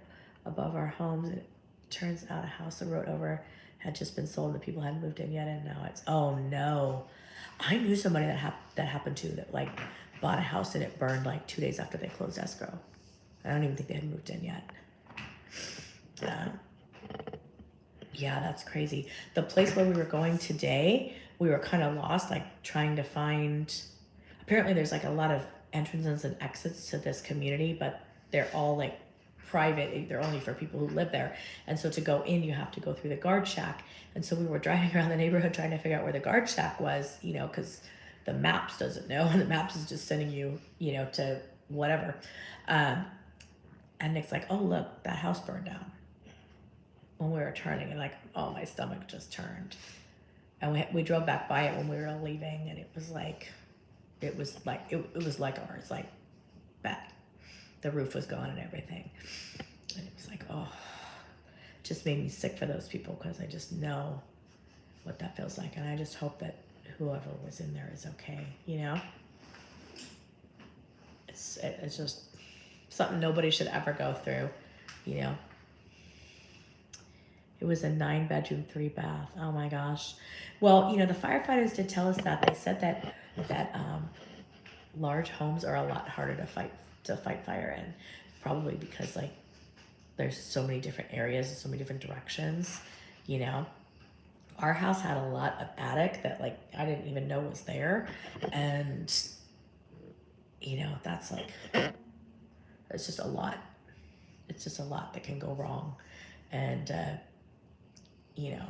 above our homes. It turns out a house the road over had just been sold, and the people hadn't moved in yet, and now it's, oh no. I knew somebody that happened to, that like bought a house and it burned like 2 days after they closed escrow. I don't even think they had moved in yet. Yeah, that's crazy. The place where we were going today, we were kind of lost, like trying to find. Apparently, there's like a lot of entrances and exits to this community, but they're all like private. They're only for people who live there. And so to go in, you have to go through the guard shack. And so we were driving around the neighborhood trying to figure out where the guard shack was, because the maps doesn't know, and the maps is just sending you, to whatever. And Nick's like, oh, look, that house burned down. When we were turning, and like, oh, my stomach just turned. And we drove back by it when we were leaving, and it was like ours, like bad. The roof was gone and everything. And it was like, oh, just made me sick for those people, because I just know what that feels like. And I just hope that whoever was in there is okay, It's just, something nobody should ever go through, you know. It was a 9-bedroom, 3-bath. Oh my gosh. Well, you know, the firefighters did tell us that. They said that large homes are a lot harder to fight fire in, probably because like there's so many different areas and so many different directions, you know. Our house had a lot of attic that like I didn't even know was there, and you know that's like it's just a lot. It's just a lot that can go wrong, and you know,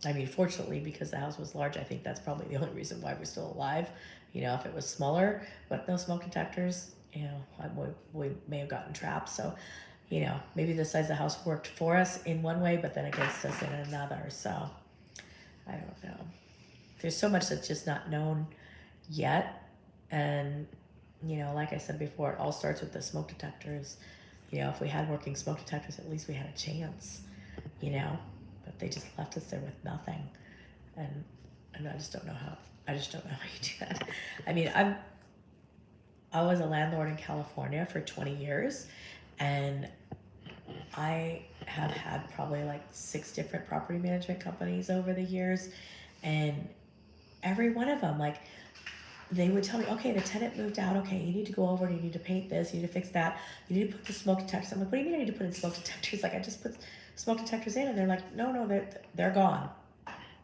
I mean, fortunately, because the house was large, I think that's probably the only reason why we're still alive. You know, if it was smaller, but no smoke detectors, you know, we may have gotten trapped. So, you know, maybe the size of the house worked for us in one way, but then against us in another. So, I don't know. There's so much that's just not known yet. And, you know, like I said before, it all starts with the smoke detectors. You know, if we had working smoke detectors, at least we had a chance, you know, but they just left us there with nothing. And I just don't know how, I just don't know how you do that. I mean, I was a landlord in California for 20 years, and I have had probably like 6 different property management companies over the years, and every one of them, like, they would tell me, okay, the tenant moved out. Okay, you need to go over and you need to paint this. You need to fix that. You need to put the smoke detectors. I'm like, what do you mean I need to put in smoke detectors? Like, I just put smoke detectors in, and they're like, no, they're gone.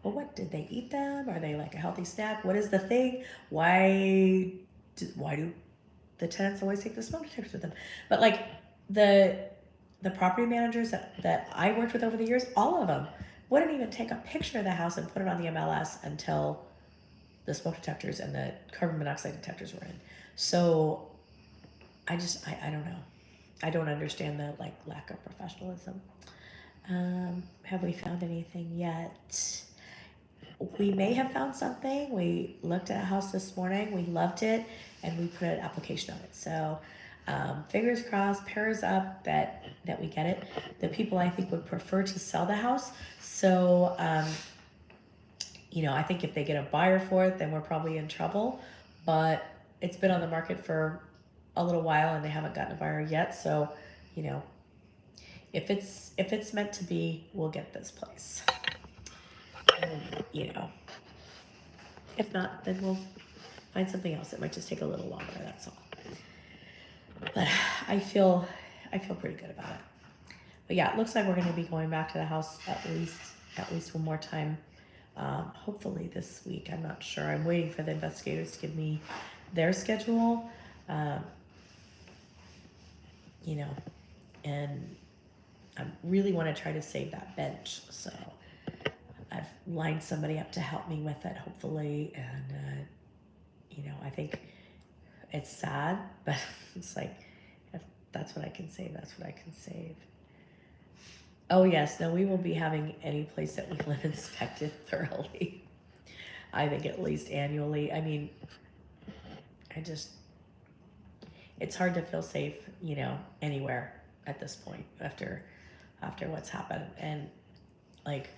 Well, what did they eat them? Are they like a healthy snack? What is the thing? Why do the tenants always take the smoke detectors with them? But like the property managers that I worked with over the years, all of them wouldn't even take a picture of the house and put it on the MLS until the smoke detectors and the carbon monoxide detectors were in. So I don't know. I don't understand the like lack of professionalism. Have we found anything yet? We may have found something. We looked at a house this morning. We loved it, and we put an application on it. So fingers crossed, prayers up that we get it. The people I think would prefer to sell the house. So you know, I think if they get a buyer for it, then we're probably in trouble. But it's been on the market for a little while, and they haven't gotten a buyer yet. So, you know, if it's meant to be, we'll get this place. And, you know, if not, then we'll find something else. It might just take a little longer. That's all. But I feel pretty good about it. But yeah, it looks like we're going to be going back to the house at least one more time. Hopefully this week. I'm not sure. I'm waiting for the investigators to give me their schedule. You know, and I really want to try to save that bench. So I've lined somebody up to help me with it, hopefully. And, you know, I think it's sad, but it's like, if that's what I can save, that's what I can save. Oh yes, no, we will be having any place that we live inspected thoroughly. I think at least annually. I mean, it's hard to feel safe, you know, anywhere at this point after what's happened. And like,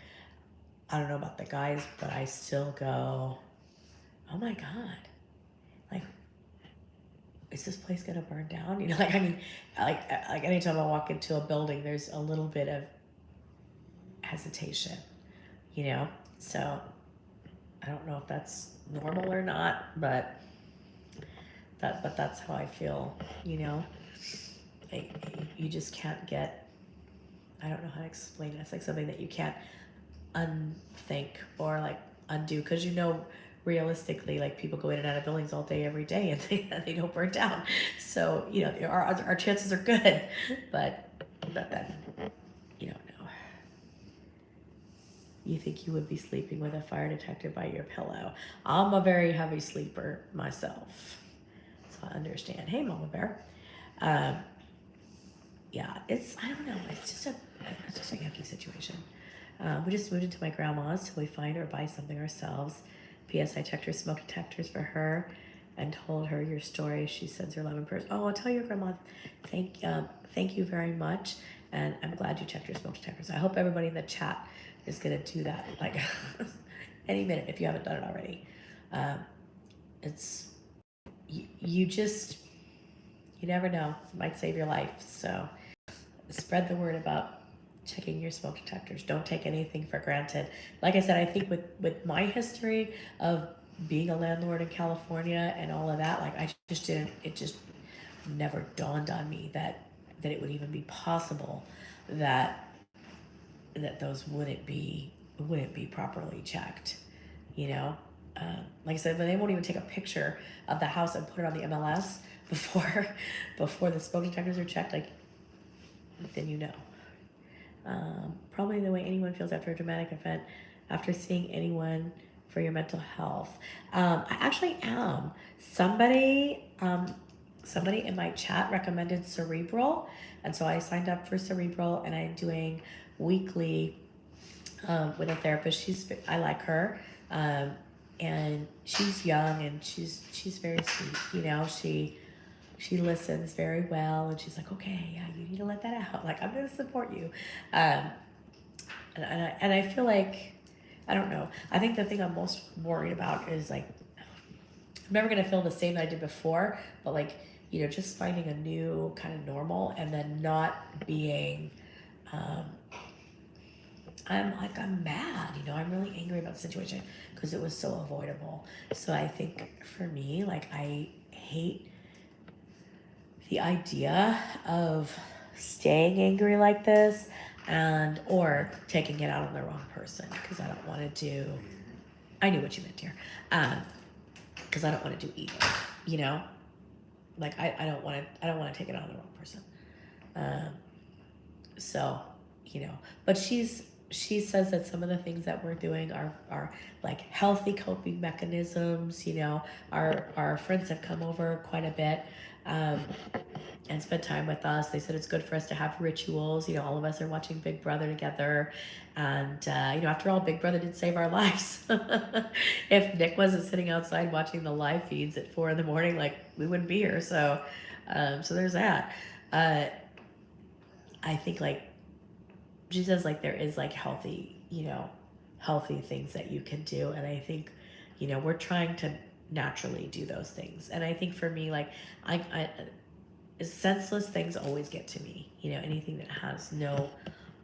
I don't know about the guys, but I still go, oh my God, like, is this place gonna burn down? You know, like, I mean, like anytime I walk into a building, there's a little bit of hesitation, you know? So I don't know if that's normal or not, but that's how I feel, you know? Like, you just can't get, I don't know how to explain it. It's like something that you can't unthink or like undo, because you know, realistically, like, people go in and out of buildings all day every day, and they don't burn down. So, you know, our chances are good, but then you don't know. You think you would be sleeping with a fire detector by your pillow. I'm a very heavy sleeper myself, so I understand. Hey, Mama Bear. Yeah, I don't know. It's just a yucky situation. We just moved into my grandma's till we find or buy something ourselves. P.S. I checked her smoke detectors for her and told her your story. She sends her 11 prayers. Oh, I'll tell your grandma. Thank you very much, and I'm glad you checked your smoke detectors. I hope everybody in the chat is gonna do that, like, any minute if you haven't done it already. It's you just You never know. It might save your life. So spread the word about checking your smoke detectors. Don't take anything for granted. Like I said, I think with my history of being a landlord in California and all of that, like I just didn't, it just never dawned on me that it would even be possible that those wouldn't be properly checked, you know. Like I said, but they won't even take a picture of the house and put it on the MLS before before the smoke detectors are checked. Like, then you know. Probably the way anyone feels after a dramatic event, after seeing anyone for your mental health. I actually am. Somebody in my chat recommended Cerebral, and so I signed up for Cerebral, and I'm doing weekly with a therapist. I like her, and she's young and she's very sweet. You know, she listens very well, and she's like, okay, yeah, you need to let that out. Like, I'm gonna support you, um, and I feel like, I don't know. I think the thing I'm most worried about is like, I'm never gonna feel the same that I did before, but like, you know, just finding a new kind of normal, and then not being. Um, I'm mad, you know, I'm really angry about the situation because it was so avoidable. So I think for me, like, I hate the idea of staying angry like this and or taking it out on the wrong person, because I don't want to do, I knew what you meant, dear. Because I don't want to do either, you know. Like, I don't want to take it out on the wrong person. Um, so, you know, but she says that some of the things that we're doing are like healthy coping mechanisms. You know, our friends have come over quite a bit, um, and spent time with us. They said it's good for us to have rituals. You know, all of us are watching Big Brother together, and you know, after all, Big Brother did save our lives. If Nick wasn't sitting outside watching the live feeds at 4 in the morning, like, we wouldn't be here. So, so there's that. Uh, I think, like, she says, like, there is like healthy, you know, healthy things that you can do, and I think, you know, we're trying to naturally do those things. And I think for me, like, I senseless things always get to me, you know, anything that has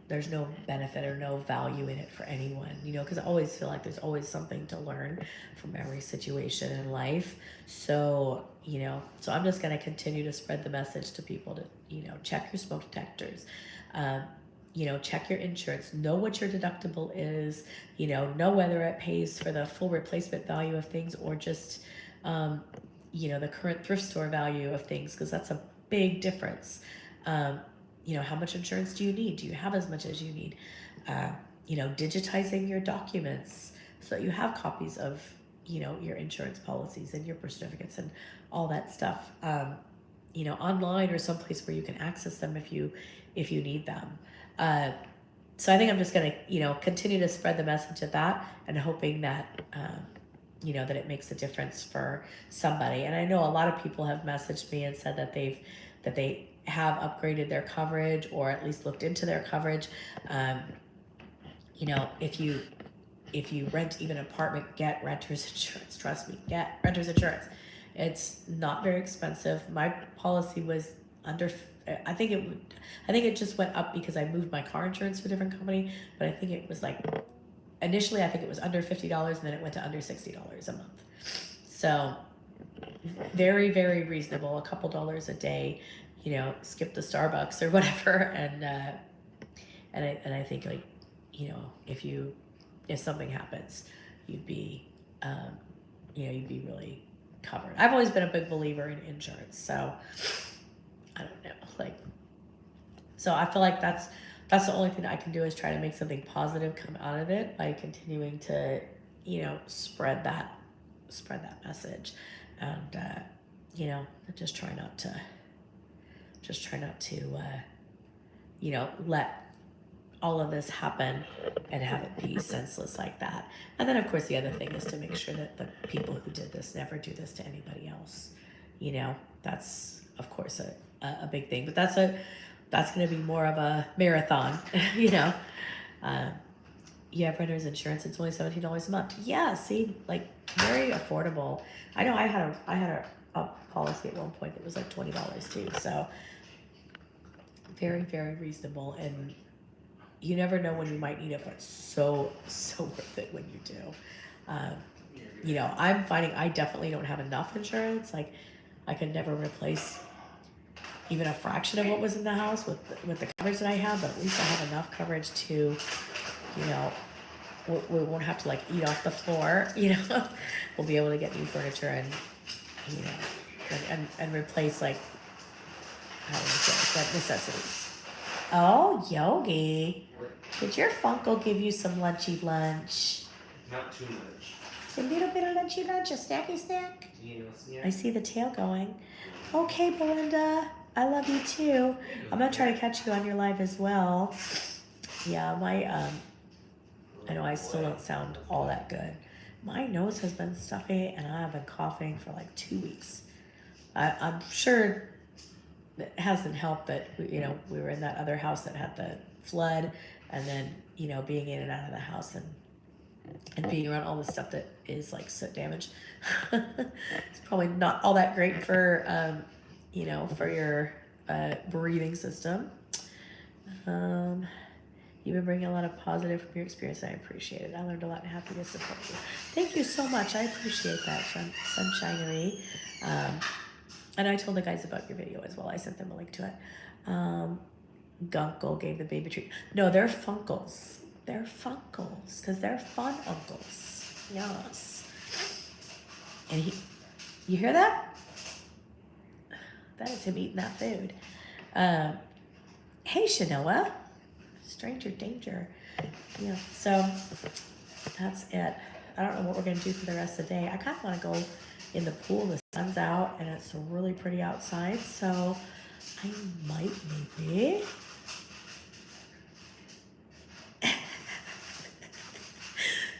there's no benefit or no value in it for anyone, you know, because I always feel like there's always something to learn from every situation in life. So, you know, so I'm just going to continue to spread the message to people to, you know, check your smoke detectors, um, you know, check your insurance, know what your deductible is, you know whether it pays for the full replacement value of things or just, um, you know, the current thrift store value of things, because that's a big difference. Um, you know, how much insurance do you need? Do you have as much as you need? Uh, you know, digitizing your documents so that you have copies of, you know, your insurance policies and your birth certificates and all that stuff. You know, online or someplace where you can access them if you need them. Uh, so I think I'm just gonna, you know, continue to spread the message of that, and hoping that, you know, that it makes a difference for somebody. And I know a lot of people have messaged me and said that they have upgraded their coverage, or at least looked into their coverage. Um, you know, if you rent even an apartment, get renter's insurance. Trust me, get renter's insurance. It's not very expensive. My policy was under, I think it just went up because I moved my car insurance to a different company, but I think it was like, initially I think it was under $50, and then it went to under $60 a month. So very, very reasonable, a couple dollars a day, you know, skip the Starbucks or whatever. And I think, like, you know, if something happens, you'd be, um, you know, you'd be really covered. I've always been a big believer in insurance, so I don't know, like, so I feel like that's the only thing that I can do, is try to make something positive come out of it by continuing to, you know, spread that message, and you know, just try not to you know, let all of this happen and have it be senseless like that. And then, of course, the other thing is to make sure that the people who did this never do this to anybody else. You know, that's, of course, a big thing, but that's going to be more of a marathon. You know, uh, you have renter's insurance, it's only $17 a month. Yeah, see, like, very affordable. I know I had a policy at one point that was like $20 too. So very, very reasonable, and you never know when you might need it, but so worth it when you do. You know, I'm finding I definitely don't have enough insurance. Like, I could never replace even a fraction of what was in the house with the coverage that I have, but at least I have enough coverage to, you know, we won't have to like eat off the floor. You know, we'll be able to get new furniture and, you know, and replace like, how do I say it, necessities. Oh, Yogi, did your Funkle give you some lunchy lunch? Not too much. A little bit of lunchy lunch, a snacky snack? I see the tail going. Okay, Belinda, I love you too. I'm gonna try to catch you on your live as well. Yeah, my, I know I still don't sound all that good. My nose has been stuffy and I've been coughing for like 2 weeks. I'm sure it hasn't helped that, you know, we were in that other house that had the flood, and then, you know, being in and out of the house and being around all the stuff that is like soot damage. It's probably not all that great for, you know, for your breathing system. You've been bringing a lot of positive from your experience. I appreciate it. I learned a lot and happy to support you. Thank you so much. I appreciate that, Sunshinery. And I told the guys about your video as well. I sent them a link to it. Gunkle gave the baby treat. No, they're Funkles. They're Funkles because they're fun uncles. Yes. And you hear that? That is him eating that food. Hey, Shanoa. Stranger danger. Yeah, so that's it. I don't know what we're going to do for the rest of the day. I kind of want to go in the pool. The sun's out and it's really pretty outside, so I might maybe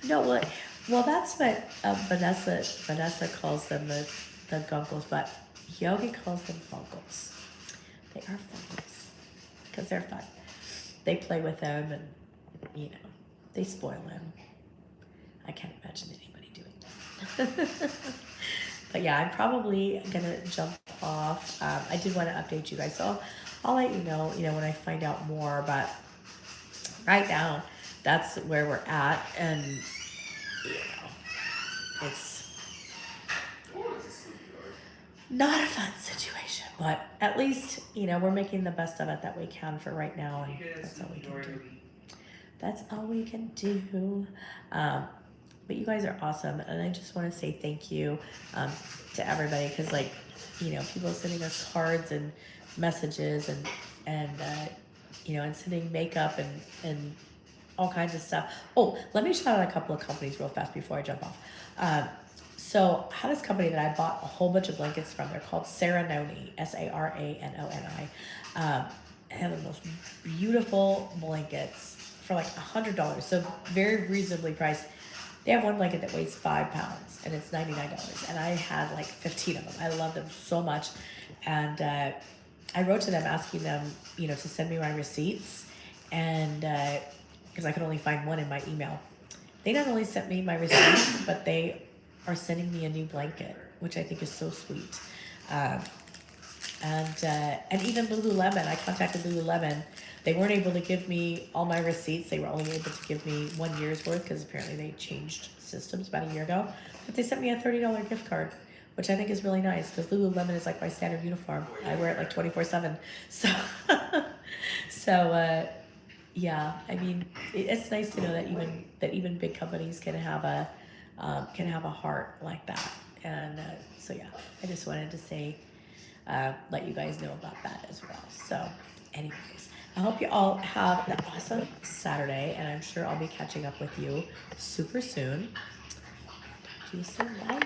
no, well that's what Vanessa calls them, the gunkles, but Yogi calls them funkles. They are funkles because they're fun. They play with them and, you know, they spoil him. I can't imagine anybody doing that. But yeah, I'm probably gonna jump off. I did want to update you guys, so I'll let you know when I find out more. But right now, that's where we're at, and you know, it's not a fun situation. But at least, you know, we're making the best of it that we can for right now, and that's all we can do. That's all we can do. But you guys are awesome, and I just want to say thank you to everybody, because, like, you know, people sending us cards and messages and you know, and sending makeup and all kinds of stuff. Oh, let me shout out a couple of companies real fast before I jump off. So I had this company that I bought a whole bunch of blankets from. They're called Saranoni, Saranoni. They have the most beautiful blankets for like $100, so very reasonably priced. They have one blanket that weighs 5 pounds and it's $99, and I had like 15 of them. I love them so much, and I wrote to them asking them, you know, to send me my receipts, and because I could only find one in my email. They not only sent me my receipts, but they are sending me a new blanket, which I think is so sweet. And even Lululemon, I contacted Lululemon. They weren't able to give me all my receipts. They were only able to give me 1 year's worth, because apparently they changed systems about a year ago. But they sent me a $30 gift card, which I think is really nice, because Lululemon is like my standard uniform. I wear it like 24/7. So, yeah, I mean, it's nice to know that even big companies can have a heart like that. And so yeah, I just wanted to say, let you guys know about that as well. So, anyways, I hope you all have an awesome Saturday, and I'm sure I'll be catching up with you super soon. Talk to you soon. Bye.